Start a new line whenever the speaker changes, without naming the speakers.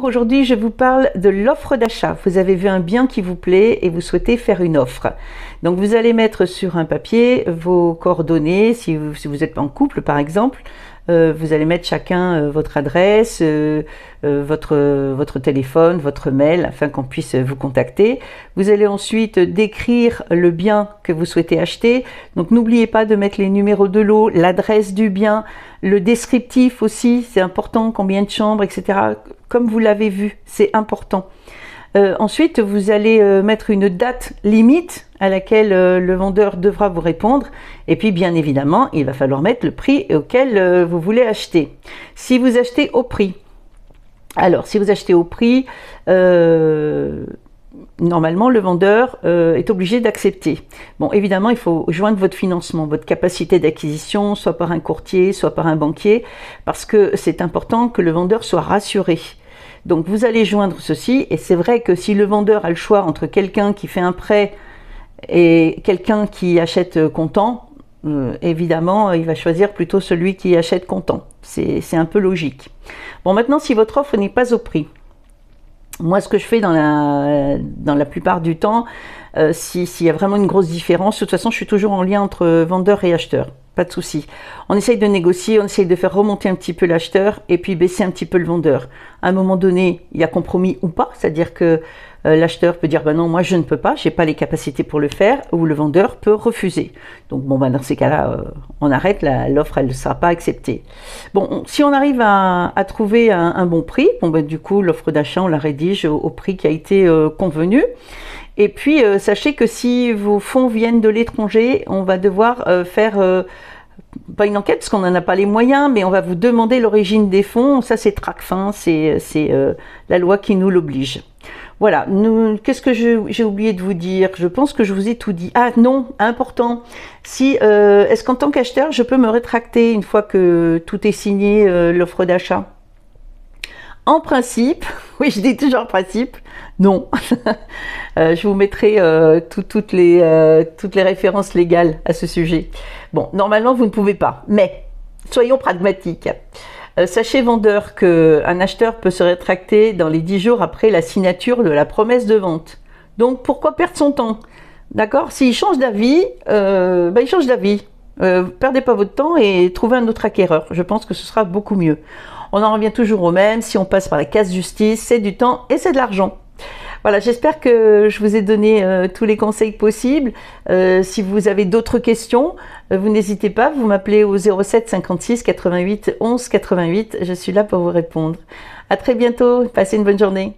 Aujourd'hui, je vous parle de l'offre d'achat. Vous avez vu un bien qui vous plaît et vous souhaitez faire une offre. Donc, vous allez mettre sur un papier vos coordonnées, si vous êtes en couple par exemple. Vous allez mettre chacun votre adresse, votre téléphone, votre mail, afin qu'on puisse vous contacter. Vous allez ensuite décrire le bien que vous souhaitez acheter. Donc n'oubliez pas de mettre les numéros de lot, l'adresse du bien, le descriptif aussi, c'est important, combien de chambres, etc. Comme vous l'avez vu, c'est important. Ensuite, vous allez mettre une date limite à laquelle le vendeur devra vous répondre. Et puis, bien évidemment, il va falloir mettre le prix auquel vous voulez acheter. Si vous achetez au prix, alors si vous achetez au prix, normalement, le vendeur est obligé d'accepter. Bon, évidemment, il faut joindre votre financement, votre capacité d'acquisition, soit par un courtier, soit par un banquier, parce que c'est important que le vendeur soit rassuré. Donc vous allez joindre ceci, et c'est vrai que si le vendeur a le choix entre quelqu'un qui fait un prêt et quelqu'un qui achète comptant, évidemment il va choisir plutôt celui qui achète comptant. C'est un peu logique. Bon, maintenant, si votre offre n'est pas au prix, moi ce que je fais dans la plupart du temps, s'il y a vraiment une grosse différence, de toute façon je suis toujours en lien entre vendeur et acheteur. Pas de souci. On essaye de négocier, on essaye de faire remonter un petit peu l'acheteur et puis baisser un petit peu le vendeur. À un moment donné, il y a compromis ou pas, c'est-à-dire que l'acheteur peut dire ben non, moi je ne peux pas, j'ai pas les capacités pour le faire, ou le vendeur peut refuser. Donc bon, ben dans ces cas-là, on arrête, l'offre elle ne sera pas acceptée. Bon, si on arrive à trouver un bon prix, bon ben du coup l'offre d'achat on la rédige au prix qui a été convenu. Et puis, sachez que si vos fonds viennent de l'étranger, on va devoir faire, pas une enquête parce qu'on n'en a pas les moyens, mais on va vous demander l'origine des fonds. Ça, c'est Tracfin, c'est la loi qui nous l'oblige. Voilà, qu'est-ce que j'ai oublié de vous dire? Je pense que je vous ai tout dit. Ah non, important, est-ce qu'en tant qu'acheteur, je peux me rétracter une fois que tout est signé, l'offre d'achat? En principe, oui, je dis toujours en principe, non. Je vous mettrai toutes les références légales à ce sujet. Bon, normalement, vous ne pouvez pas, mais soyons pragmatiques. Sachez, vendeur, qu'un acheteur peut se rétracter dans les 10 jours après la signature de la promesse de vente. Donc, pourquoi perdre son temps? D'accord? S'il change d'avis, il change d'avis. Perdez pas votre temps et trouvez un autre acquéreur. Je pense que ce sera beaucoup mieux. On en revient toujours au même, si on passe par la case justice, c'est du temps et c'est de l'argent. Voilà, j'espère que je vous ai donné tous les conseils possibles. Si vous avez d'autres questions, vous n'hésitez pas, vous m'appelez au 07 56 88 11 88, je suis là pour vous répondre. À très bientôt, passez une bonne journée.